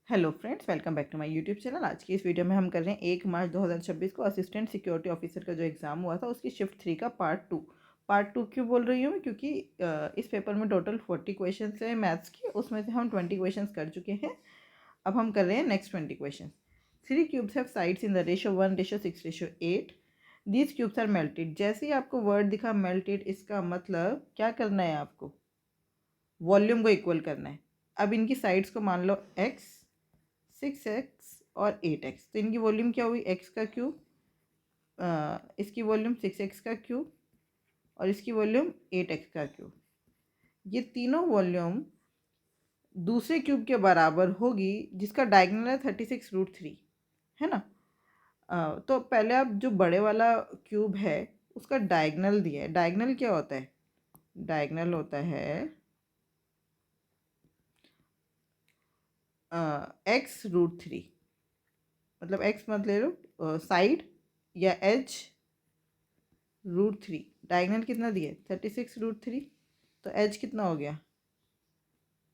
Hello friends, welcome back to my YouTube channel. आज की इस वीडियो में हम कर रहे हैं 1 मार्च 2026 को असिस्टेंट सिक्योरिटी ऑफिसर का जो एग्ज़ाम हुआ था उसकी शिफ्ट 3 का पार्ट 2 क्यों बोल रही हूँ मैं, क्योंकि इस पेपर में टोटल 40 क्वेश्चन है मैथ्स के, उसमें से हम 20 क्वेश्चन कर चुके हैं। अब हम कर रहे हैं next 20 question. 3 cubes have sides in the ratio 1:6:8। These cubes are melted. जैसे ही आपको वर्ड दिखा मेल्टेड, इसका मतलब क्या करना है, आपको वॉल्यूम को इक्वल करना है। अब इनकी साइड्स को मान लो x, 6x और 8x, तो इनकी वॉल्यूम क्या हुई, x का क्यूब, इसकी वॉल्यूम 6x का क्यूब और इसकी वॉल्यूम 8x का क्यूब। ये तीनों वॉल्यूम दूसरे क्यूब के बराबर होगी जिसका डायगोनल है 36√3, है ना। तो पहले आप जो बड़े वाला क्यूब है उसका डायगोनल दिया है। डायगोनल क्या होता है, डायगोनल होता है x√3, मतलब x मत ले लो, साइड या एज √3। डायगोनल कितना दिया, 36√3, तो एज कितना हो गया,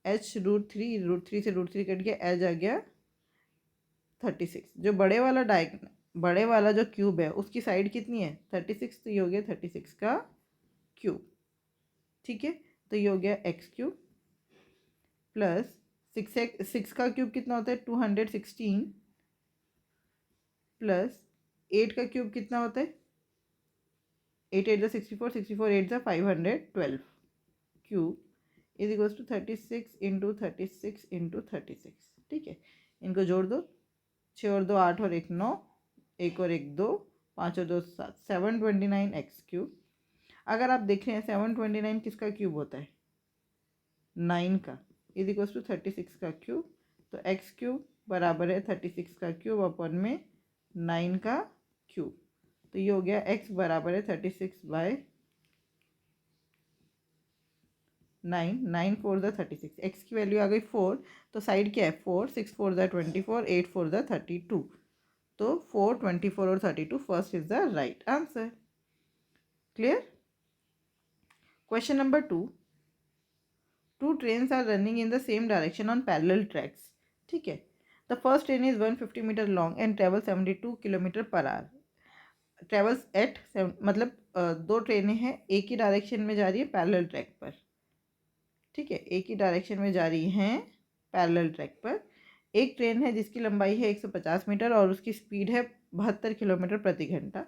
h√3 से √3 कट गया, एज आ गया 36। जो बड़े वाला जो क्यूब है उसकी साइड कितनी है 36, तो ये हो गया 36 का क्यूब। ठीक है, तो ये हो गया x³ प्लस 6 का क्यूब कितना होता है 216 प्लस 8 का क्यूब कितना होता है 8 8 64, 64 8 512 क्यूब इज इक्वल्स टू 36 × 36 × 36। ठीक है, इनको जोड़ दो, 6 और 2 8 और 1 9, 1 और 1 2, 5 और 2 7, 729x³ अगर आप देखें 729 किसका क्यूब होता है 9 का, इज इक्वल्स टू 36 का क्यूब। तो x³ बराबर है 36 का क्यूब अपन में 9 का क्यूब। तो ये हो गया x बराबर है 36/9, 9 4 ज़ा 36, x की वैल्यू आ गई 4, तो साइड क्या है 4, 6 4 ज़ा 24, 8 4 ज़ा 32, तो 4 24 और 32 first is the right answer. Clear. Question number 2, two trains are running in the same direction on parallel tracks. ठीक है, the first train is 150 metre long and travel 72 kilometre per hour. Travels at मतलब दो ट्रेनें हैं, एक ही direction में जा रही है पैरेलल ट्रैक पर। ठीक है, एक ही डायरेक्शन में जा रही हैं पैरेलल ट्रैक पर। एक ट्रेन है जिसकी लंबाई है 150 मीटर और उसकी स्पीड है 72 किलोमीटर प्रति घंटा।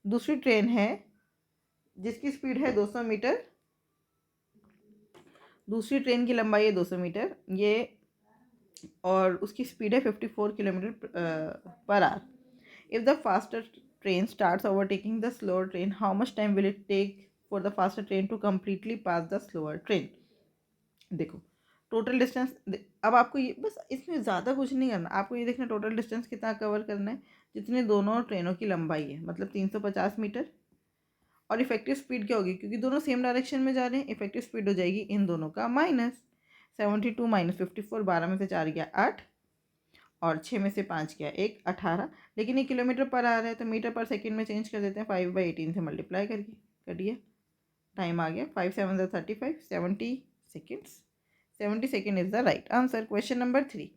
दूसरी ट्रेन है जिसकी स्पीड है 200 मीटर, दूसरी ट्रेन की लंबाई है 200 मीटर ये, और उसकी स्पीड है 54 kilometre per hour. If the faster train starts overtaking the slower train, how much time will it take for the faster train to completely pass the slower train. देखो total distance, अब आपको ये बस इसमें ज़्यादा कुछ नहीं करना, आपको ये देखना टोटल डिस्टेंस कितना कवर करना है, जितने दोनों ट्रेनों की लंबाई है, मतलब 350 मीटर। और इफेक्टिव स्पीड क्या होगी, क्योंकि दोनों सेम डायरेक्शन में जा रहे हैं, इफेक्टिव स्पीड हो जाएगी इन दोनों का -72 - 54, 12 में से 4 गया 8 और 6 में से 5 गया 1, 18। लेकिन ये किलोमीटर पर आ रहा है तो मीटर पर सेकेंड में चेंज कर देते हैं, 5/18 से मल्टीप्लाई करके करिए, टाइम आ गया 5 7 35, 70 seconds. 70 second is the right answer. Question number 3,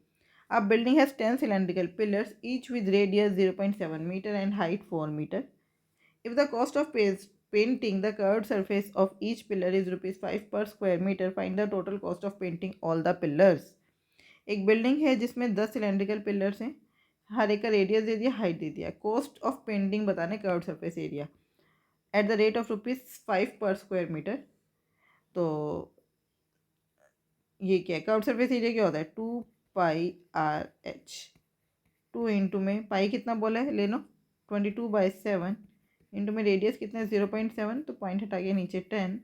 a building has 10 cylindrical pillars each with radius 0.7 meter and height 4 meter. If the cost of painting the curved surface of each pillar is ₹5 per square meter, find the total cost of painting all the pillars. एक building है जिसमें 10 cylindrical pillars हैं, हर एक का radius दे दिया, height दे दिया, cost of painting बताने curve surface area at the rate of ₹5 पर स्क्वायर मीटर। तो ये क्या है, कर्व सरफेस एरिया क्या होता है 2πRH। 2 इंटू में पाई कितना बोला है ले लो 22/7, इंटू में रेडियस कितना है 0.7, तो पॉइंट हटा के नीचे 10,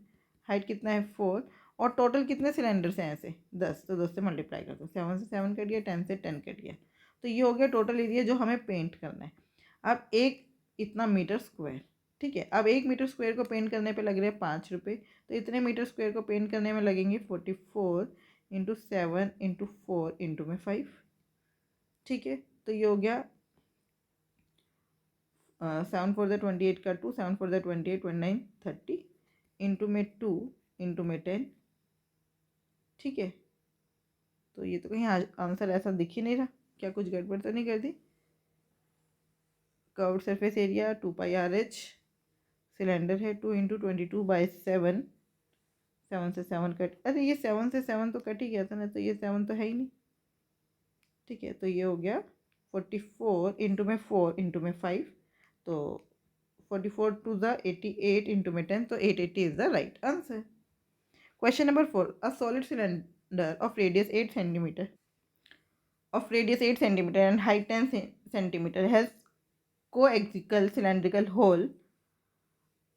हाइट कितना है 4, और टोटल कितने सिलेंडर्स हैं ऐसे 10, तो 10 से मल्टीप्लाई कर दो, 7 से 7 कट गया, 10 से 10 कट गया, तो ये हो गया टोटल एरिया जो हमें पेंट करना है। अब एक इतना मीटर स्क्वायर, ठीक है, अब 1 मीटर स्क्वायर को पेंट करने पे लग रहे हैं 5 रुपये, तो इतने मीटर स्क्वायर को पेंट करने में लगेंगे 44 × 7 × 4 इंटू में 5। ठीक है, तो ये हो गया 7 4 28 का 2, 7 4 28, 29 30 इंटू में 2 इंटू में 10। ठीक है, तो ये तो कहीं आंसर ऐसा दिख ही नहीं रहा, क्या कुछ गड़बड़ तो नहीं कर दी। Curved surface area 2πRH, cylinder है 2 × 22/7, 7 से 7 कट, अरे ये 7 से 7 तो कट ही गया था ना, तो ये 7 तो है ही नहीं। ठीक है, तो ये हो गया 44 इंटू में 4 इंटू में 5, तो 44 टू द 88 इंटू में 10, तो 880 is the right answer. Question number 4, a solid cylinder of radius 8 centimetre and height 10 centimeter has coaxial cylindrical hole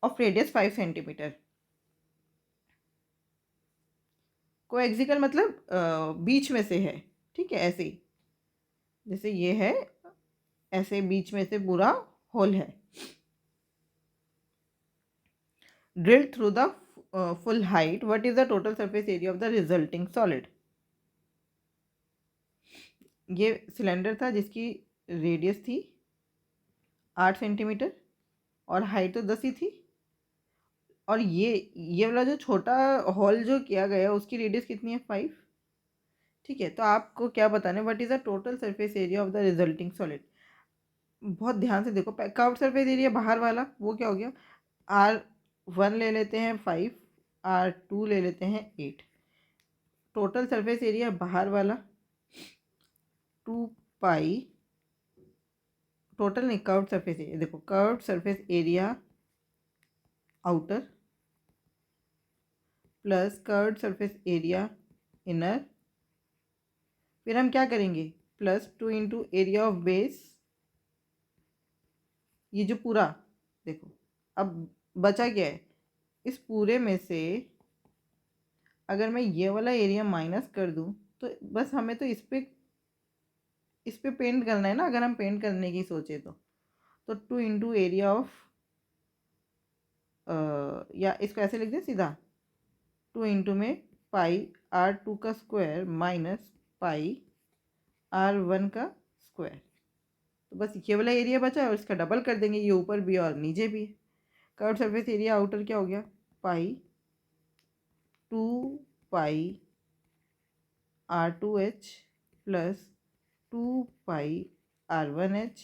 of radius 5 centimeter. कोएक्सिकल मतलब बीच में से है, ठीक है, ऐसे ही जैसे ये है, ऐसे बीच में से पूरा होल है। Drill through the full height, what is the total surface area of the resulting solid. ये सिलेंडर था जिसकी रेडियस थी 8 सेंटीमीटर और हाइट तो 10 ही थी, और ये वाला जो छोटा हॉल जो किया गया उसकी रेडियस कितनी है, 5। ठीक है, तो आपको क्या बताना है, what is the total surface area of the resulting solid. बहुत ध्यान से देखो, कर्व्ड सरफेस एरिया बाहर वाला वो क्या हो गया, R1 ले लेते हैं 5, R2 ले लेते हैं 8, टोटल सरफेस एरिया बाहर वाला 2 पाई, टोटल नहीं, कर्व्ड सरफेस एरिया, देखो curved surface area outer plus curved surface area inner, फिर हम क्या करेंगे, plus 2 into area of base, ये जो पूरा देखो, अब बचा क्या है, इस पूरे में से अगर मैं ये वाला एरिया माइनस कर दूं, तो बस हमें तो इस पे पेंट करना है ना, अगर हम पेंट करने की सोचे तो 2 इंटू एरिया ऑफ, या इसको ऐसे लिख दें सीधा, 2 इंटू में पाई R2 का स्क्वायर माइनस पाई R1 का स्क्वायर, तो बस ये वाला एरिया बचा और इसका डबल कर देंगे, ये ऊपर भी और नीचे भी है। कर्व सरफेस एरिया आउटर क्या हो गया, पाई 2 पाई R2H प्लस 2 पाई R1H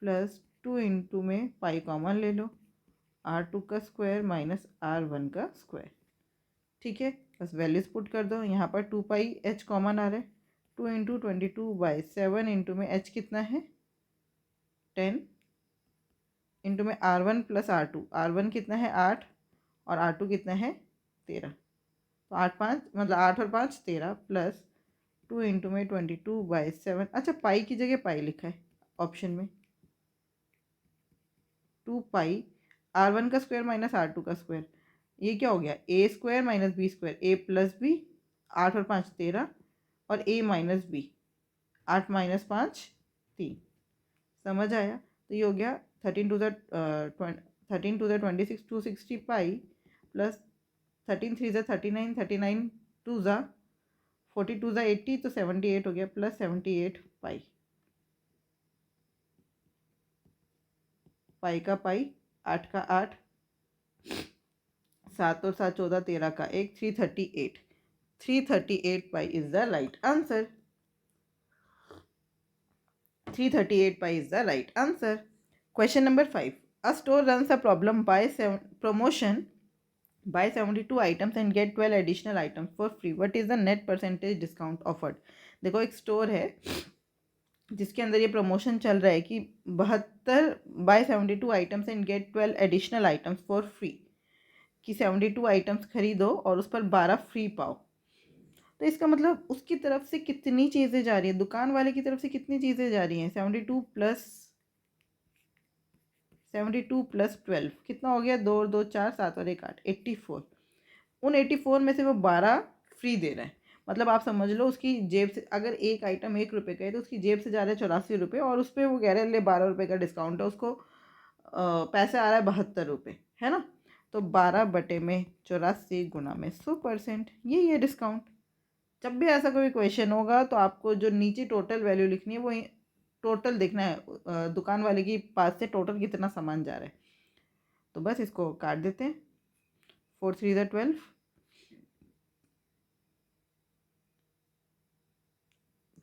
प्लस 2 इंटू में पाई कॉमन ले लो, R2 का स्क्वायर माइनस R1 का स्क्वायर। ठीक है, बस वैल्यूज पुट कर दो, यहाँ पर 2 पाई H कॉमन आ रहा है, 2 इंटू 22/7 इंटू में H कितना है 10, इंटू में R1 प्लस R2, R1 कितना है 8 और R2 कितना है 13, तो 8 5 मतलब 8 और 5 13, प्लस 2 इंटू में 22/7, अच्छा पाई की जगह पाई लिखा है ऑप्शन में, 2 पाई R1 का स्क्वायर माइनस R2 का स्क्वायर, ये क्या हो गया, ए स्क्वायर माइनस बी स्क्वायर, ए प्लस बी, 8 और 5 13, और ए माइनस बी, 8 माइनस 5 3, समझ आया। तो ये हो गया 13 टू द 26 पाई प्लस 13 3 ज़ा 39, 39 2 ज़ा 42 ज़ा 80, तो 78 हो गया, प्लस 78 पाई, पाई का पाई 8 का 8, 7 और 7 14 13 का 1, 338, 338 pi is the right answer, 338 pi is the right answer. Question number 5. A store runs a problem by promotion buy 72 items and get 12 additional items for free. What is the net percentage discount offered? देखो एक store है जिसके अंदर ये promotion चल रहा है कि 72 buy 72 items and get 12 additional items for free, कि 72 आइटम्स खरीदो और उस पर 12 फ्री पाओ। तो इसका मतलब उसकी तरफ से कितनी चीज़ें जा रही है, दुकान वाले की तरफ से कितनी चीज़ें जा रही हैं, 72 प्लस 12 कितना हो गया, 2 और 2 4, 7 और 1 8, 84। उन 84 में से वो 12 फ्री दे रहा है, मतलब आप समझ लो उसकी जेब से, अगर एक आइटम 1 रुपये का है तो उसकी जेब से जा रहा है 84 रुपये, और उस पर वो कह रहे हैं ले 12 रुपये का डिस्काउंट है, उसको पैसे आ रहा है 72 रुपये, है ना। तो 12/84 × 100%, ये डिस्काउंट। जब भी ऐसा कोई क्वेश्चन होगा तो आपको जो नीचे टोटल वैल्यू लिखनी है वो टोटल देखना है, दुकान वाले के पास से टोटल कितना सामान जा रहा है। तो बस इसको काट देते हैं, 4 3 ज़ा 12,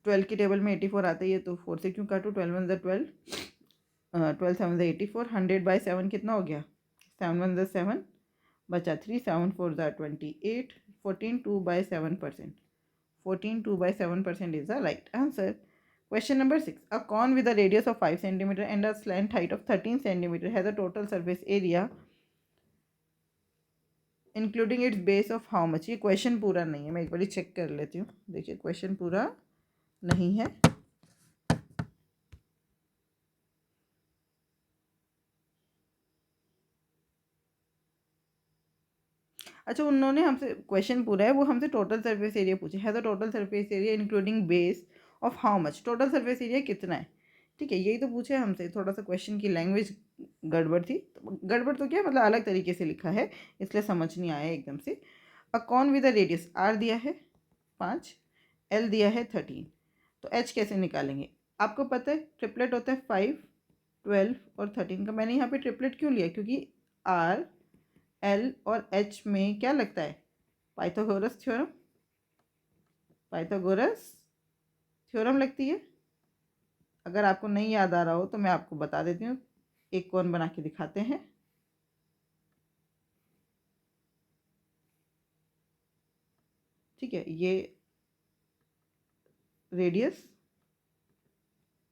12 की टेबल में 84 आता ही है, तो 4 से क्यों काटूँ, 12 1 12, 12 7 84, 100/7 कितना हो गया, 7 1 7, बचा 3, 7 4 28, 14 2/7%, 14 2/7% is the right answer. Question number 6. A cone with a radius of 5 cm and a slant height of 13 cm has a total surface area including it's base of how much. ये क्वेश्चन पूरा नहीं है, मैं एक बार check कर लेती हूँ. देखिए क्वेश्चन पूरा नहीं है. अच्छा, उन्होंने हमसे क्वेश्चन पूरा है, वो हमसे टोटल सरफेस एरिया पूछे. है तो total surface area including base of how much. Total surface area कितना है, ठीक है, यही तो पूछे हमसे. थोड़ा सा क्वेश्चन की लैंग्वेज गड़बड़ थी. गड़बड़ तो क्या मतलब, अलग तरीके से लिखा है, इसलिए समझ नहीं आया एकदम से. A cone with a radius r दिया है 5, एल दिया है 13, तो एच कैसे निकालेंगे. आपको पता है ट्रिपलेट होता है 5, 12 और 13 का. मैंने यहाँ पे ट्रिपलेट क्यों लिया, क्योंकि आर, एल और एच में क्या लगता है, पाइथागोरस थ्योरम. पाइथागोरस थ्योरम लगती है. अगर आपको नहीं याद आ रहा हो तो मैं आपको बता देती हूँ, एक कोन बना के दिखाते हैं. ठीक है, ये रेडियस,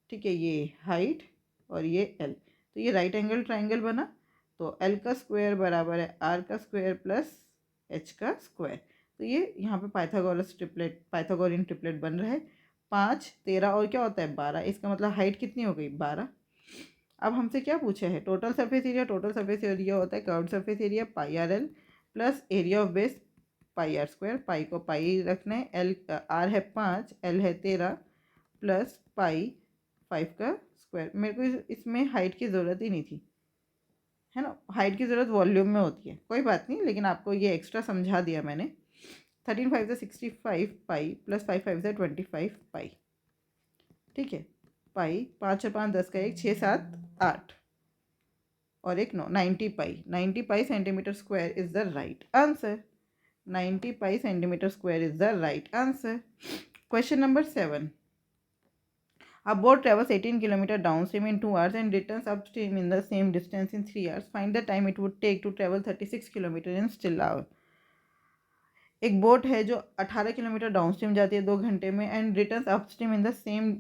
ठीक है, ये हाइट और ये एल. तो ये राइट एंगल ट्राइंगल बना. तो एल का स्क्वायर बराबर है आर का स्क्वायर प्लस एच का स्क्वायर. तो ये यहाँ पे पाइथागोरस ट्रिपलेट, पाइथागोरियन ट्रिपलेट बन रहा है. 5 13 और क्या होता है 12. इसका मतलब हाइट कितनी हो गई 12. अब हमसे क्या पूछा है, total surface area. Total surface area होता है curved surface area pi r l plus area of base pi r square. Pi को पाई रखना है. एल आर है 5, एल है 13 प्लस पाई 5 का स्क्वायर. मेरे को इसमें हाइट की ज़रूरत ही नहीं थी, है ना. हाइट की ज़रूरत वॉल्यूम में होती है, कोई बात नहीं, लेकिन आपको ये एक्स्ट्रा समझा दिया मैंने. 13 5 से 65 पाई प्लस 5 5 से 25 पाई. ठीक है, पाई 5 और 5 10 का 1, 6 7 8 और एक 9, 90 पाई. 90 पाई centimetre square is the right answer. 90 pi centimetre square is the right answer. Question number 7. A boat travels 18 km downstream in 2 hours and returns upstream in the same distance in 3 hours. Find the time it would take to travel 36 km in still hour. एक boat है जो 18 kilometre downstream जाती है 2 घंटे में and return upstream in the same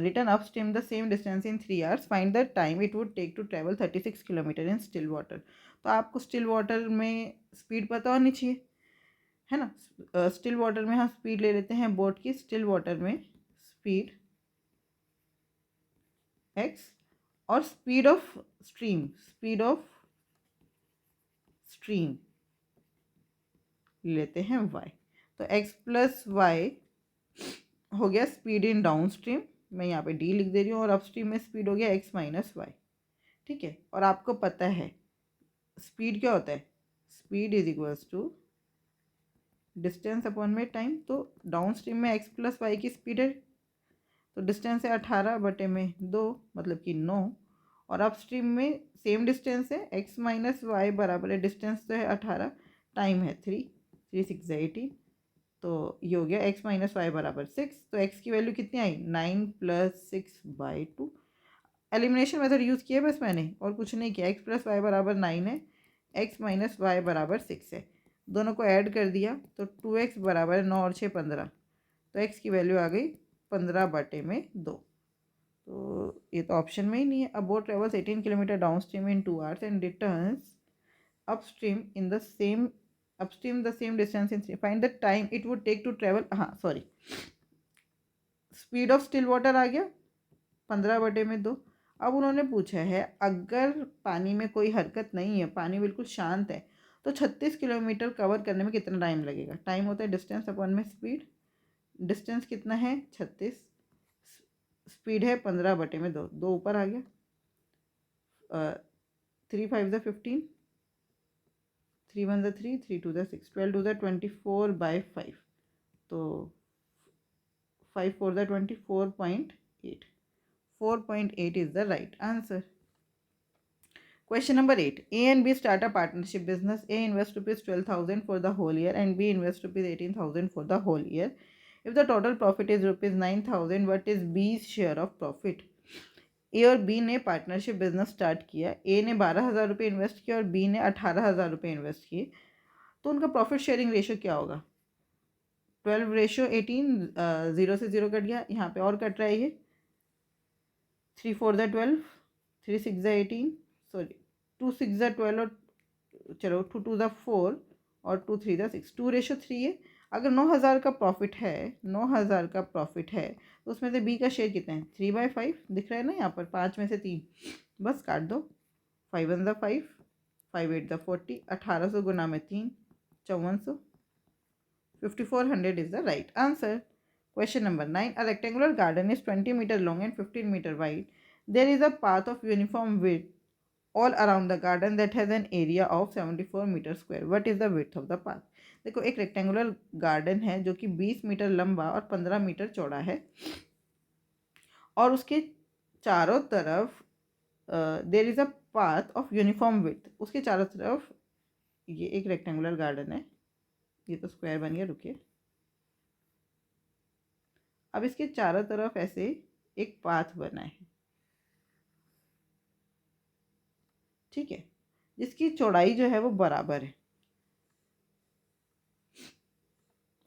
return upstream the same distance in 3 hours. Find the time it would take to travel 36 km in still water. तो आपको still water में स्पीड पता होनी चाहिए, है ना. स्टिल वाटर में हम स्पीड ले लेते हैं बोट की. स्टिल वाटर में स्पीड x और speed of stream, speed of stream लेते हैं y. तो x प्लस y हो गया स्पीड इन डाउन स्ट्रीम. मैं यहाँ पे d लिख दे रही हूँ. और अपस्ट्रीम में स्पीड हो गया x माइनस वाई. ठीक है, और आपको पता है स्पीड क्या होता है, speed is equals to distance upon में टाइम. तो डाउन स्ट्रीम में x प्लस वाई की स्पीड है, तो डिस्टेंस है 18/2 मतलब कि 9. और अप स्ट्रीम में सेम डिस्टेंस है, x माइनस वाई बराबर है डिस्टेंस तो है 18, टाइम है 3, 3 6 18. तो ये हो गया x माइनस वाई बराबर 6. तो x की वैल्यू कितनी आई 9 + 6/2. एलिमिनेशन मेथड यूज़ किया बस मैंने, और कुछ नहीं किया. x प्लस वाई बराबर 9 है, x माइनस वाई बराबर 6 है. दोनों को ऐड कर दिया तो 2x बराबर 9 और 6 15. तो x की वैल्यू आ गई 15/2. तो ये तो ऑप्शन में ही नहीं है. A boat travels 18 kilometre downstream in 2 hours and returns upstream in the same upstream the same distance in 3. Find the time it would take to travel. हाँ sorry, speed of still water आ गया 15/2. अब उन्होंने पूछा है अगर पानी में कोई हरकत नहीं है, पानी बिल्कुल शांत है, तो 36 किलोमीटर कवर करने में कितना टाइम लगेगा. टाइम होता है डिस्टेंस अपॉन में स्पीड. डिस्टेंस कितना है 36, स्पीड है 15/2. 2 ऊपर आ गया. 3 5 ज़ा 15, 3 1 ज़ा 3, 3 2 ज़ा 6, 12 2 ज़ा 24/5. तो 5 4 ज़ा 24.8. 4.8 is the right answer. Question number 8. A and B start a partnership business. A invests rupees 12,000 for the whole year and B invests rupees 18,000 for the whole year. If the total profit is ₹9,000, what is B's share of profit? A और B ने partnership business start किया, ए ने 12,000 रुपये invest किए और B ने 18,000 रुपये invest किए, तो उनका प्रॉफिट शेयरिंग रेशो क्या होगा? 12:18, 0 से 0 कट गया, यहाँ पे और कट रहा है ये 3 4 12, 3 6 18, सॉरी 2 6 12 और चलो 2 2 4 और 2 3 6, 2:3 है। अगर 9,000 का प्रॉफिट है, 9,000 का प्रॉफिट है, तो उसमें से बी का शेयर कितना है? 3/5 दिख रहा है ना यहाँ पर, 5 में से 3, बस काट दो। 5 1 5, 5 8 40, 1800 गुना में 3, 5400, 5400 is the right answer. Question number 9. A rectangular garden is 20 meter long and 15 meter wide. There is a path of uniform width all around the garden that has an area of 74 meter square. What is the width of the path? देखो एक rectangular garden है जो कि 20 metre लंबा और 15 metre चौड़ा है और उसके चारों तरफ there is a path of uniform width. उसके चारों तरफ, ये एक रेक्टेंगुलर गार्डन है, ये तो स्क्वायर बन गया, रुकिए। अब इसके चारों तरफ ऐसे एक पाथ बना है, ठीक है, जिसकी चौड़ाई जो है वो बराबर है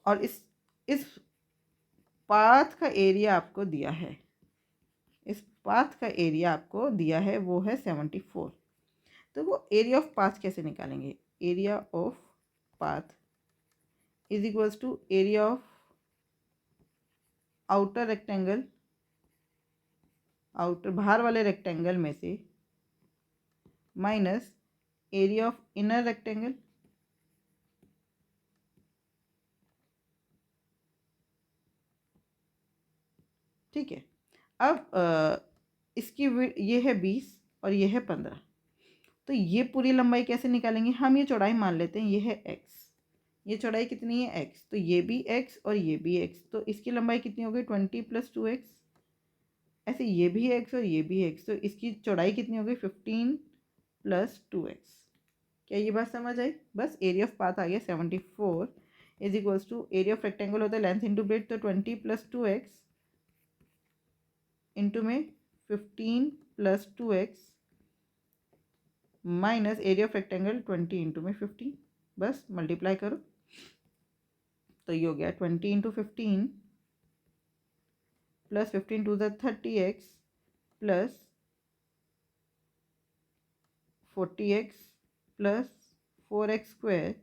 और इस पाथ का एरिया आपको दिया है, इस पाथ का एरिया आपको दिया है वो है 74। तो वो एरिया ऑफ पाथ कैसे निकालेंगे? Area of path is equals to area of outer rectangle, outer बाहर वाले रेक्टेंगल में से, minus area of inner rectangle, ठीक है। अब इसकी ये है 20 और ये है 15, तो ये पूरी लंबाई कैसे निकालेंगे? हम ये चौड़ाई मान लेते हैं, ये है x, ये चौड़ाई कितनी है? x, तो ये भी x और ये भी x, तो इसकी लंबाई कितनी हो गई? 20 + 2x। ऐसे ये भी x और ये भी x, तो इसकी चौड़ाई कितनी हो गई? 15 + 2x। क्या ये बात समझ आई? बस एरिया ऑफ पाथ आ गया 74 is equals to area of rectangle होता है लेंथ इंटू ब्रेड्थ, तो 20 + 2x इंटू में 15 + 2x minus area of rectangle 20 into में 15, बस मल्टीप्लाई करो तो ये हो गया 20 into 15 plus 15 to the 30x plus 40x plus 4x²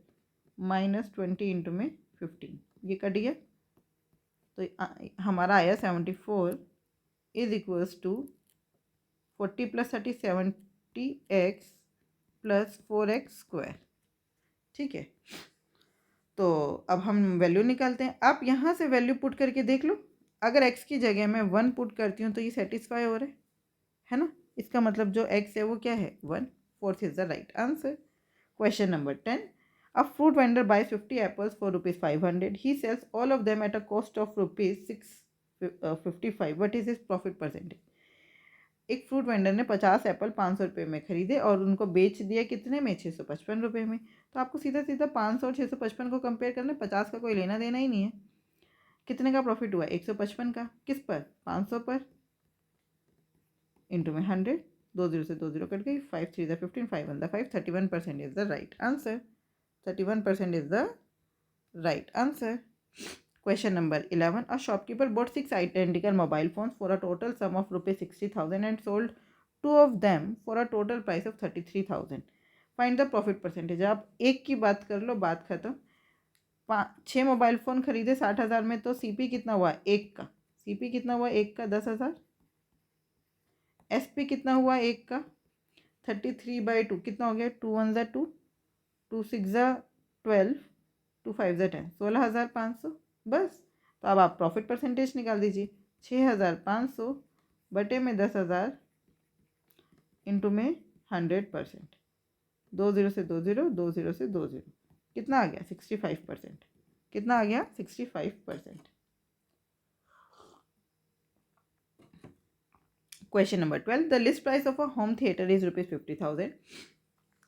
minus 20 into में 15, ये कट गया, तो हमारा आया 74 is equals to 40 + 30 70x plus 4x², ठीक है। तो अब हम वैल्यू निकालते हैं। आप यहाँ से वैल्यू पुट करके देख लो, अगर x की जगह मैं 1 पुट करती हूँ तो ये सेटिस्फाई हो रहा है ना, इसका मतलब जो x है वो क्या है? 1, 4th is the right answer. Question number 10. A fruit vendor buys 50 apples for ₹500. He sells all of them at a cost of ₹655. What is his profit percentage? एक फ्रूट वेंडर ने 50 एप्पल 500 रुपये में खरीदे और उनको बेच दिया कितने में? 655 रुपये में। तो आपको सीधा सीधा 500 और 655 को कंपेयर करना, 50 का कोई लेना देना ही नहीं है। कितने का प्रॉफिट हुआ? 155 का। किस पर? 500 पर, इंटू में 100, 2 0 से 2 0 कट गई, 5 3 15, 5 1 5, 31% is the right answer. 31% is the right answer. Question number 11. A shopkeeper bought 6 identical mobile phones for a total sum of ₹60,000 and sold 2 of them for a total price of 33,000. Find the profit percentage. आप एक की बात कर लो, बात खत्म। 6 mobile phone खरीदे 60,000 में, तो CP कितना हुआ? एक का CP कितना हुआ? एक का 10,000। SP कितना हुआ? एक का 33/2 कितना हो गया? 2 1 2, 2 6 12, 2 5 10, 16,500। बस, तो अब आप प्रॉफिट परसेंटेज निकाल दीजिए। 6,500 बटे में 10,000 इंटू में 100%, 2 0 से 2 0, 2 0 से 2 0, कितना आ गया? 65%। कितना आ गया? 65%। Question number 12. The list price of a home theatre is ₹50,000.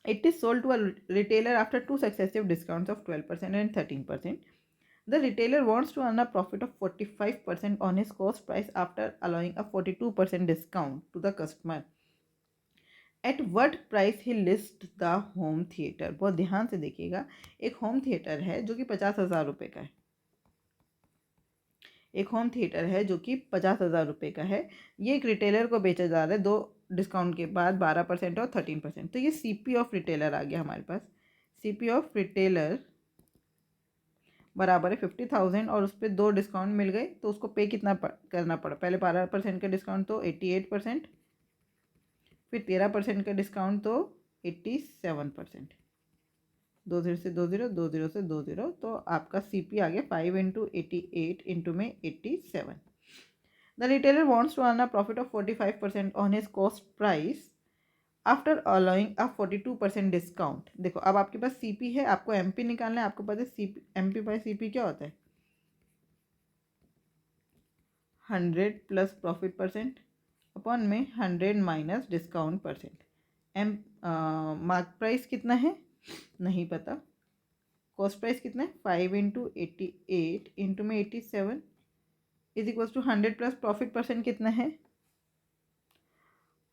It is sold to a retailer after 2 successive discounts of 12% and 13%. The retailer wants to earn a profit of 45% on his cost price after allowing a 42% discount to the customer. At what price he list the home theater? बहुत ध्यान से देखिएगा, एक home theatre है जो कि 50,000 रुपये का है, एक होम थिएटर है जो कि 50,000 रुपये का है। ये एक रिटेलर को बेचा जा रहा है, दो डिस्काउंट के बाद 12% और 13%। तो ये CP ऑफ रिटेलर आ गया हमारे पास। CP ऑफ रिटेलर बराबर है 50,000 और उस पर दो डिस्काउंट मिल गए, तो उसको पे कितना करना पड़ा? पहले 12% का डिस्काउंट तो 88%, फिर 13% का डिस्काउंट तो 87%। 20 से 20, 20 से 20, तो आपका CP आ गया 5 इंटू 88 इंटू में 87। The retailer wants to earn a profit of 45% on his cost price after allowing a 42% discount. देखो अब आपके पास CP है, आपको MP निकालना है। आपको पता है CP, MP बाई CP क्या होता है? 100 प्लस प्रॉफिट परसेंट अपॉन में 100 minus discount percent. Mark price कितना है नहीं पता, कॉस्ट प्राइस कितना है 5 इंटू 88 इंटू में 87 is equal to 100 plus profit percent कितना है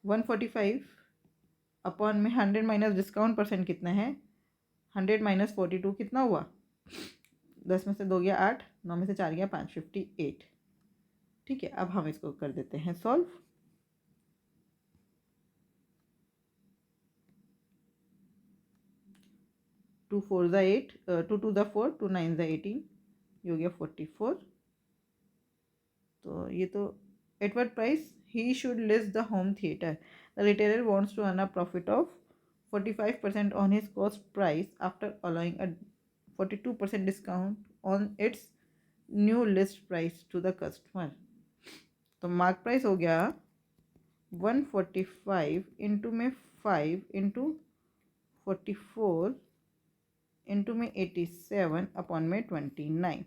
145 अपॉन में 100 माइनस डिस्काउंट परसेंट कितना है 100 माइनस 42 कितना हुआ? 10 में से 2 गया 8, 9 में से 4 गया 5, 58। ठीक है, अब हम इसको कर देते हैं सॉल्व। 2 4 ज़ा 8, 2 2 ज़ा 4, 2 9 ज़ा 18, ये हो गया 44। तो ये तो at what price he should list the home theatre? The retailer wants to earn a profit of 45% on his cost price after allowing a 42% discount on its new list price to the customer. तो mark price हो गया 145 into में 5 into 44 into में 87 upon में 29।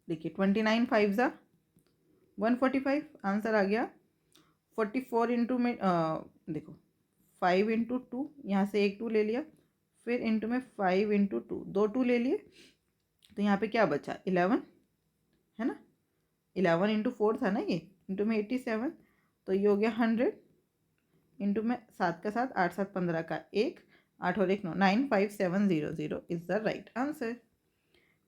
देखिए 29 5 ज़ा 145, answer आ गया 44 into में देखो 5 इंटू 2, यहाँ से एक 2 ले लिया, फिर इंटू में 5 इंटू 2, दो 2 ले लिए, तो यहाँ पे क्या बचा 11 है ना। 11 इंटू 4 था ना ये, इंटू में 87, तो ये हो गया 100 इंटू में 7 का 7, 8 7 15 का 1, 8 और 1 9, 95700 is the right answer.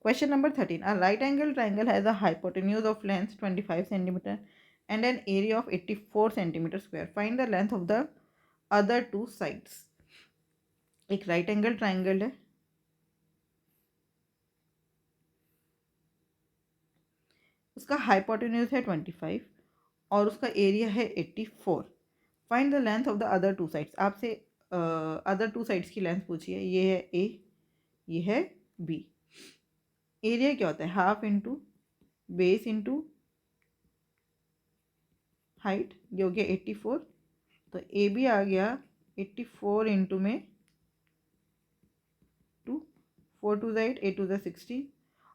Question number 13. A right angle triangle has a hypotenuse of length 25 cm and an area of 84 cm square. Find the length of the other two sides. एक right angle triangle है, उसका hypotenuse है 25 और उसका area है 84। Find the length of the other two sides. आपसे other two sides की length पूछी है, ये है A, ये है B। एरिया क्या होता है? Half into base into height, ये हो गया 84। तो AB आ गया 84 इंटू में 2, 4 2 ज़ा 8, 8 2 ज़ा 16।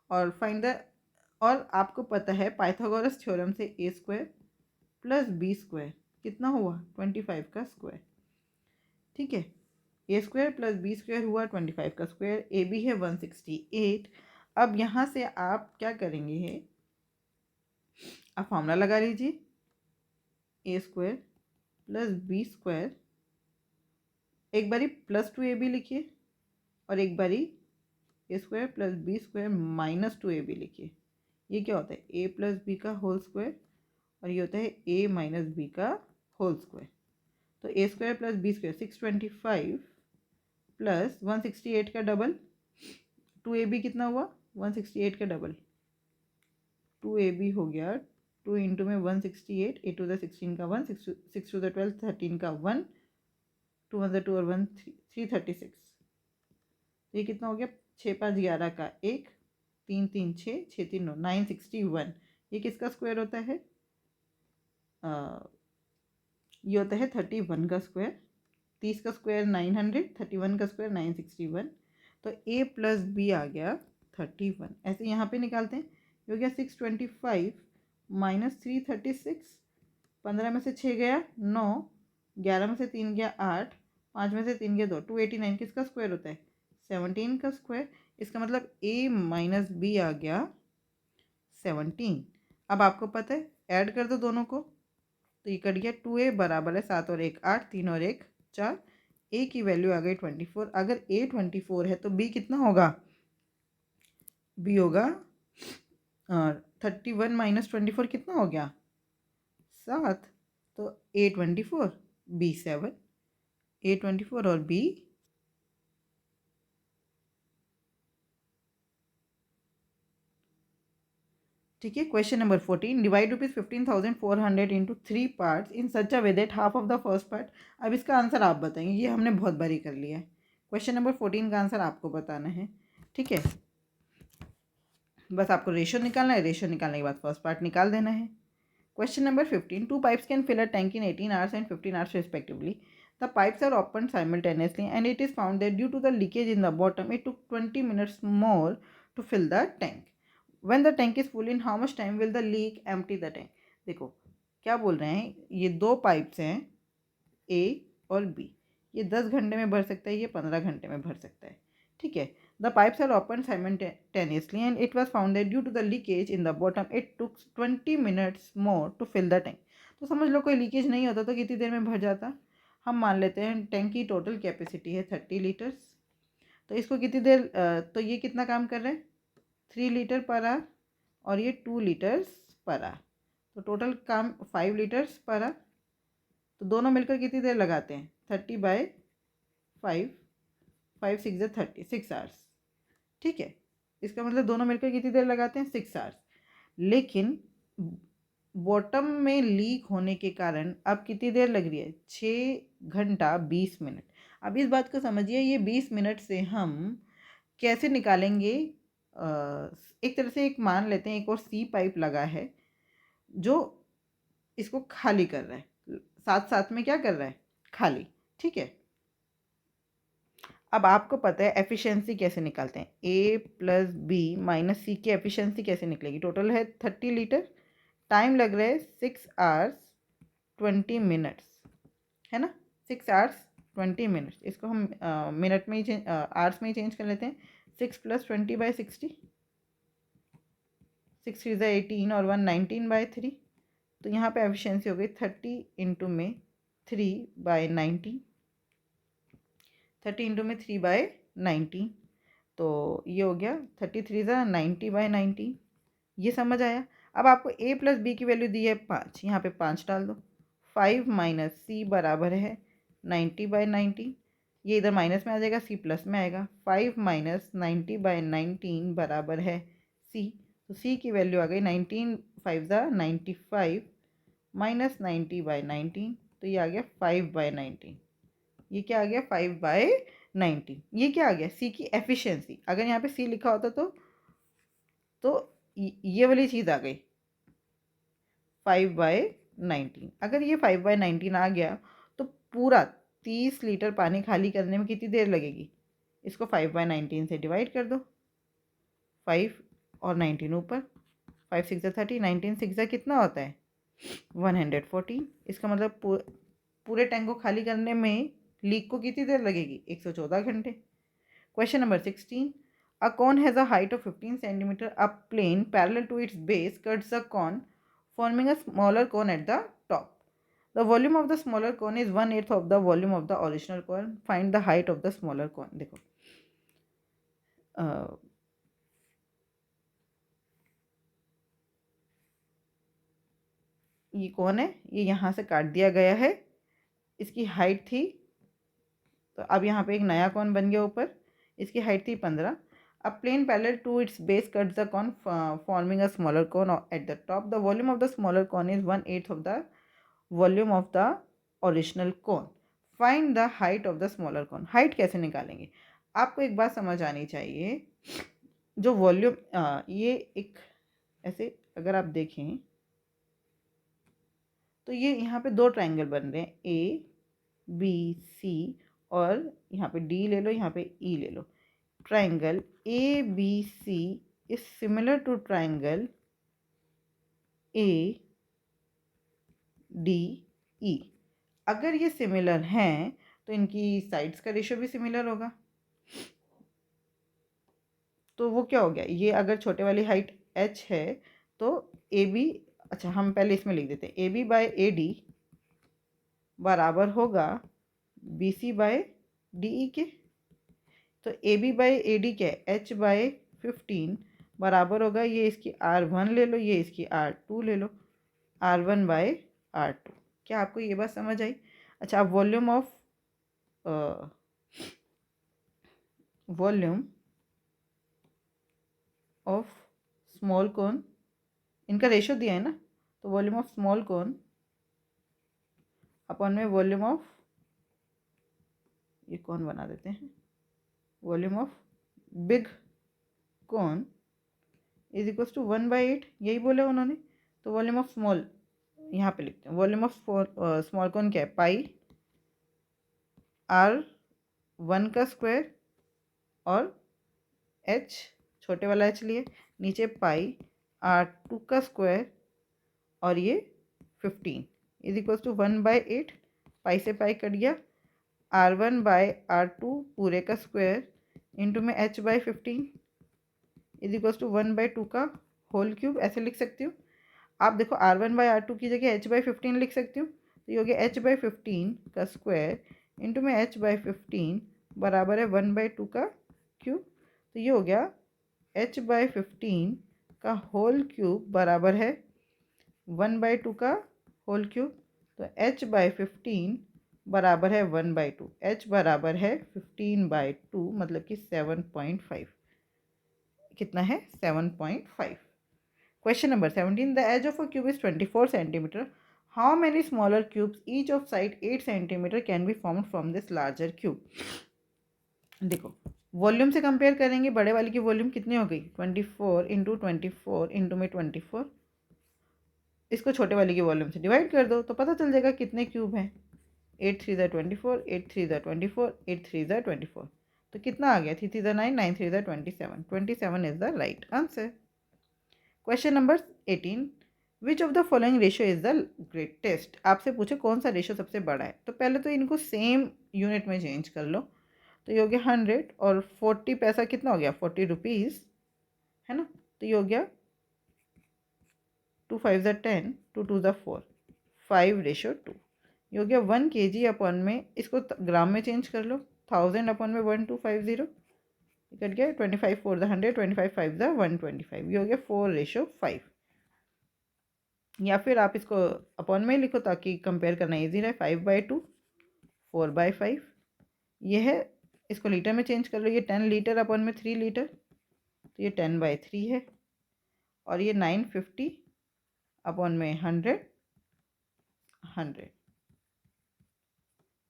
और फाइंड द, और आपको पता है पाइथागोरस थ्योरम से A square plus B square कितना हुआ 25 का स्क्वायर। ठीक है, A square plus B square हुआ 25 का स्क्वायर, AB है 168। अब यहाँ से आप क्या करेंगे है, आप फॉर्मूला लगा लीजिए, A square plus B square, एक बारी प्लस 2AB लिखिए और एक बारी A square plus B square minus 2AB लिखिए। ये क्या होता है? A प्लस बी का होल स्क्वायर और ये होता है A माइनस बी का होल स्क्वायर। तो A square plus B square 625 plus 168 का डबल 2AB कितना हुआ 168 का डबल 2AB हो गया 2 इंटू में 168, 8 टू द 16 का 1, 6 टू द 12, 13 का 1, 2 वन ज़ा 2 और 1 336। ये कितना हो गया 6 5 11 का 1, 3 3 6, 6 3 9, 961। ये किसका स्क्वायर होता है? ये होता है 31 का स्क्वायर। 30 का स्क्वायर 900, 31 का स्क्वायर 961। तो A प्लस बी आ गया 31। ऐसे यहाँ पे निकालते हैं, ये हो गया 625 माइनस 336। 15 में से 6 गया 9, 11 में से 3 गया 8, 5 में से 3 गया 2, 289 किसका स्क्वायर होता है 17 का स्क्वायर। इसका मतलब a माइनस बी आ गया 17। अब आपको पता है, ऐड कर दो दोनों को, तो ये कट गया। 2a बराबर है 7 और 1 8, 3 और 1 4। a की वैल्यू आ गई 24। अगर a 24 है तो b कितना होगा? b होगा 31 माइनस 24 कितना हो गया? 7। तो a 24, b 7। a 24 और b ठीक है। Question number 14, divide ₹15,400 into 3 parts in such a way that half of the first part. अब इसका आंसर आप बताएंगे, ये हमने बहुत बारी कर लिया है। क्वेश्चन नंबर 14 का आंसर आपको बताना है, ठीक है। बस आपको रेशो निकालना है, रेशो निकालने के बाद फर्स्ट पार्ट निकाल देना है। Question number 15, two pipes can fill a tank in 18 hours and 15 hours respectively. The pipes are open simultaneously and it is found that due to the leakage in the bottom it took 20 minutes more to fill the tank. When the tank is full in how much time will the leak empty the tank. देखो क्या बोल रहे हैं, ये दो pipes हैं ए और B, ये 10 घंटे में भर सकता है, ये 15 घंटे में भर सकता है, ठीक है। The pipes are open simultaneously and it was found that due to the leakage in the bottom it took 20 minutes more to fill the tank. तो समझ लो कोई लीकेज नहीं होता तो कितनी देर में भर जाता। हम मान लेते हैं टैंक की टोटल कैपेसिटी है 30 लीटर्स, तो इसको कितनी देर तो ये कितना काम कर रहे हैं, 3 लीटर पर आवर और ये 2 लीटर्स पर आवर, तो टोटल काम 5 लीटर्स पर आवर। तो दोनों मिलकर कितनी देर लगाते हैं, 30/5, 5 6 30, 6 आवर्स, ठीक है। इसका मतलब दोनों मिलकर कितनी देर लगाते हैं, 6 आवर्स। लेकिन बॉटम में लीक होने के कारण अब कितनी देर लग रही है, 6 घंटा 20 मिनट। अब इस बात को समझिए, ये 20 मिनट से हम कैसे निकालेंगे। एक तरह से एक मान लेते हैं, एक और सी पाइप लगा है जो इसको खाली कर रहा है, साथ साथ में क्या कर रहा है, खाली, ठीक है। अब आपको पता है एफिशिएंसी कैसे निकालते हैं, ए प्लस बी माइनस सी की एफिशिएंसी कैसे निकलेगी। टोटल है 30 लीटर, टाइम लग रहा है 6 आवर्स 20 मिनट्स, है ना, 6 आवर्स 20 मिनट्स। इसको हम मिनट में ही आवर्स में ही चेंज कर लेते हैं। 6 + 20/60, 6 3 18 और 1 19/3। तो यहाँ पे एफिशिएंसी हो गई 30 इंटू में 3/19, 30 इंटू में 3/19, तो ये हो गया 33 90/19। ये समझ आया। अब आपको a प्लस बी की वैल्यू दी है 5, यहाँ पे 5 डाल दो। 5 माइनस सी बराबर है 90/19, ये इधर माइनस में आ जाएगा, सी प्लस में आएगा। 5 माइनस 90/19 बराबर है सी, तो सी की वैल्यू आ गई 19 5 95 माइनस 90/19, तो ये आ गया 5/19। ये क्या आ गया, 5/19। ये क्या आ गया, सी की एफिशिएंसी। अगर यहाँ पे सी लिखा होता तो ये वाली चीज़ आ गई 5/19। अगर ये 5/19 आ गया तो पूरा 30 लीटर पानी खाली करने में कितनी देर लगेगी। इसको 5/19 से डिवाइड कर दो, 5 और 19 ऊपर, 5 6 30, 19 6 कितना होता है 114। इसका मतलब पूरे टैंक को खाली करने में लीक को कितनी देर लगेगी, 114 घंटे। Question number 16, a cone has a height of 15 centimeter. A plane parallel to its base cuts the cone, forming a smaller cone at the top. The volume of the smaller cone is 1/8 of the volume of the original cone. Find the height of the smaller cone. देखो ये कौन है, ये यहाँ से काट दिया गया है, इसकी हाइट थी, तो अब यहाँ पे एक नया कौन बन गया ऊपर, इसकी हाइट थी 15। A plane parallel to its base cuts the cone, forming a smaller cone at the top. The volume of the smaller cone is 1/8 of the volume of the original cone. Find the height of the smaller cone. Height कैसे निकालेंगे, आपको एक बात समझ आनी चाहिए। जो volume ये एक ऐसे अगर आप देखें तो ये यहाँ पे दो ट्रायंगल बन रहे हैं, ए बी सी, और यहाँ पे डी ले लो, यहाँ पे ई ले लो। Triangle A B C is similar to triangle A D E. अगर ये सिमिलर हैं तो इनकी साइड्स का रेशियो भी सिमिलर होगा। तो वो क्या हो गया, ये अगर छोटे वाली हाइट h है तो ए बी, अच्छा हम पहले इसमें लिख देते हैं, A B by A D बराबर होगा B C by D E के। तो A B by A D क्या है, एच बाई 15 बराबर होगा, ये इसकी R1 ले लो, ये इसकी R2 ले लो, R1 बाय R2। क्या आपको ये बात समझ आई? अच्छा, अब वॉल्यूम ऑफ स्मॉल कोन, इनका रेशो दिया है ना, तो volume of small cone upon में वॉल्यूम ऑफ, ये कौन बना देते हैं, volume of big cone is equal to 1/8, यही बोले उन्होंने। तो वॉल्यूम ऑफ स्मॉल यहाँ पे लिखते हैं, वॉल्यूम ऑफ स्मॉल कोन क्या है, पाई R1 का स्क्वायर और h, छोटे वाला h लिए, नीचे पाई R2 का स्क्वायर और ये 15 इज इक्वल टू 1/8, पाई से पाई कट गया, R1 बाय R2 पूरे का स्क्वायर इंटू में h/15 इज इक्वल टू 1/2 का होल क्यूब, ऐसे लिख सकती हूँ। आप देखो R1/R2 की जगह h/15 लिख सकती हूँ, तो ये हो गया h/15 का स्क्वायर इंटू में h/15 बराबर है 1/2 का क्यूब। तो ये हो गया h/15 का होल क्यूब बराबर है 1/2 का होल क्यूब। तो h/15 बराबर है 1/2, h बराबर है 15/2 मतलब कि 7.5, कितना है 7.5। Question number 17. The edge of a cube is 24 centimeter. How many smaller cubes, each of side 8 centimeter, can be formed from this larger cube? देखो, वॉल्यूम से कंपेयर करेंगे, बड़े वाली की वॉल्यूम कितनी हो गई, 24 इंटू 24 इंटू में 24, इसको छोटे वाली की वॉल्यूम से डिवाइड कर दो तो पता चल जाएगा कितने क्यूब हैं। 8 3 ज़ा 24, 8 3 ज़ा 24, 8 3 ज़ा 24, तो कितना आ गया, 3 3 ज़ा 9, 9 3 ज़ा 27, 27 is the right answer. Question number 18. Which of the following ratio is the greatest? आपसे पूछे कौन सा रेशियो सबसे बड़ा है, तो पहले तो इनको सेम यूनिट में चेंज कर लो, तो ये हो गया 100 और 40 पैसा कितना हो गया, 40 रुपीज़, है ना। तो ये हो गया 2 5 ज़ा 10, 2 2 ज़ा 4, 5:2। ये हो गया 1 kg अपॉन में, इसको ग्राम में चेंज कर लो, 1000 अपॉन में 1250, कट गया 25 4 ज़ा 100, 25 5 ज़ा 125, ये हो गया 4:5। या फिर आप इसको अपॉन में लिखो ताकि कंपेयर करना इजी रहे, 5/2, 4/5, ये है, इसको लीटर में चेंज कर लो, ये 10 लीटर अपॉन में 3 लीटर, तो ये 10/3 है, और ये 950 अपॉन में 100, 100,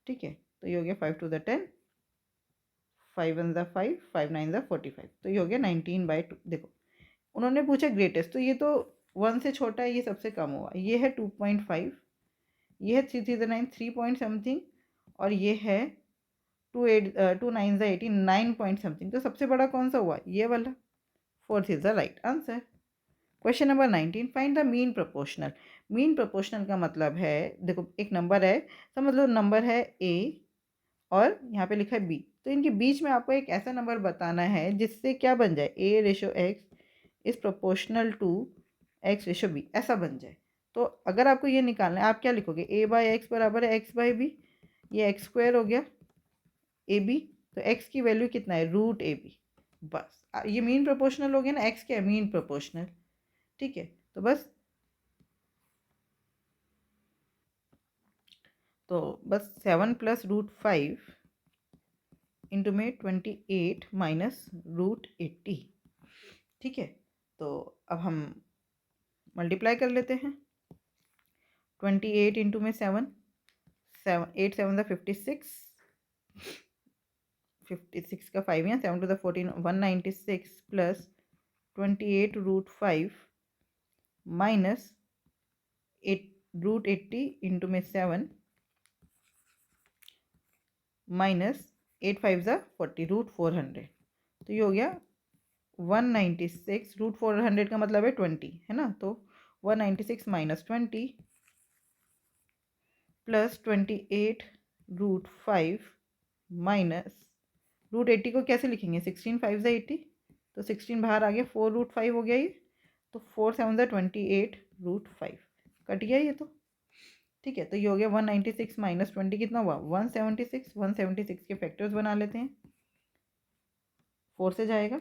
ठीक है। तो ये हो गया 5 2 ज़ा 10, 5 1 ज़ा 5, 5 9 ज़ा 45, तो ये हो गया 19/2। देखो उन्होंने पूछा ग्रेटेस्ट, तो ये तो 1 से छोटा है, ये सबसे कम हुआ, ये है 2.5, ये है 3 3 ज़ा 9, 3 पॉइंट समथिंग, और ये है 2 9 ज़ा 18, 9 पॉइंट समथिंग, तो सबसे बड़ा कौन सा हुआ, ये वाला, 4th is the right answer. Question number 19. Find the mean proportional. Mean proportional का मतलब है, देखो एक नंबर है, समझ लो नंबर है ए और यहाँ पे लिखा है बी, तो इनके बीच में आपको एक ऐसा नंबर बताना है जिससे क्या बन जाए, A/X is proportional to X/B, ऐसा बन जाए। तो अगर आपको ये निकालना है, आप क्या लिखोगे, A/X बराबर है X/B, ये x² हो गया AB, तो x की वैल्यू कितना है, √AB, बस ये मीन प्रोपोर्शनल हो गया ना, x क्या है, मीन प्रोपोर्शनल, ठीक है। तो बस, तो बस 7 + √5 इंटू में 28 माइनस √80, ठीक है। तो अब हम मल्टीप्लाई कर लेते हैं, 28 इंटू में 7, 8 7 ज़ा 56, 56 का 5 या 7 to the 14, 196 plus 28 √5 minus 8 √80 into में 7 माइनस 8 5 ज़ा 40, √400, तो ये हो गया 196, √400 का मतलब है 20, है ना, तो 196 माइनस 20 प्लस 28 √5 माइनस √80 को कैसे लिखेंगे, 16 5 ज़ा 80, तो 16 बाहर आ गया, 4√5 हो गया ये। तो 4×7=28√5 कट गया ये तो। ठीक है, तो ये हो गया 196 माइनस 20 कितना हुआ 176। 176 के फैक्टर्स बना लेते हैं। 4 से जाएगा,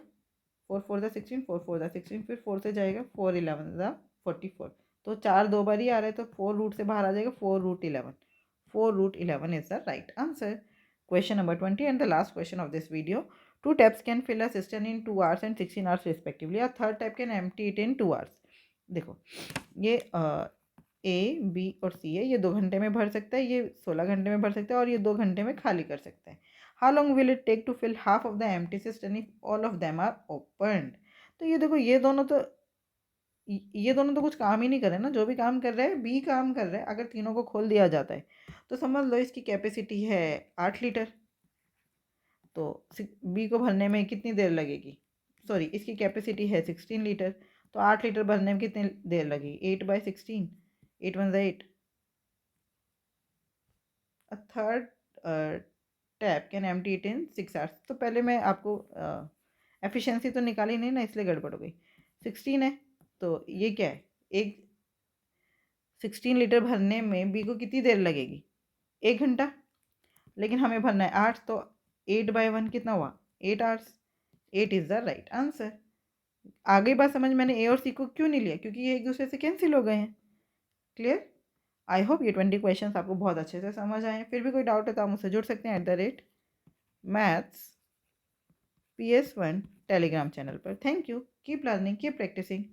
4×4=16, 4×4=16, फिर 4 से जाएगा 4×11=44। तो 4 दो बार ही आ रहा है, तो 4 रूट से बाहर आ जाएगा 4√11। 4√11 is the right answer. Question number 20 and the last question of this video. Two taps can fill a cistern in 2 hours and 16 hours respectively. A third tap can empty it in 2 hours. देखो ये A B और सी है, ये 2 घंटे में भर सकता है, ये 16 घंटे में भर सकता है, और ये 2 घंटे में खाली कर सकता है। How long will it take to fill half of the empty system if all of them are opened. तो ये देखो ये दोनों तो कुछ काम ही नहीं कर रहे ना, जो भी काम कर रहे हैं बी काम कर रहे हैं। अगर तीनों को खोल दिया जाता है तो समझ लो इसकी कैपेसिटी है 8 लीटर। तो बी को भरने में कितनी देर लगेगी, सॉरी इसकी कैपेसिटी है 16 लीटर, तो 8 लीटर भरने में कितनी देर लगेगी 8/16, 8×1 a third tap can empty it in 6 hours. तो पहले मैं आपको एफिशिएंसी तो निकाली नहीं ना, इसलिए गड़बड़ हो गई। 16 है तो ये क्या है, एक 16 लीटर भरने में बी को कितनी देर लगेगी 1 घंटा, लेकिन हमें भरना है 8, तो 8/1 कितना हुआ 8 hours. 8 is the right answer. आगे बात समझ, मैंने ए और सी को क्यों नहीं लिया, क्योंकि ये एक दूसरे से कैंसिल हो गए हैं। क्लियर। आई होप ये 20 क्वेश्चन आपको बहुत अच्छे से समझ आए हैं। फिर भी कोई डाउट है तो आप मुझसे जुड़ सकते हैं @maths PS1 टेलीग्राम चैनल पर। Thank you, keep learning, keep practising.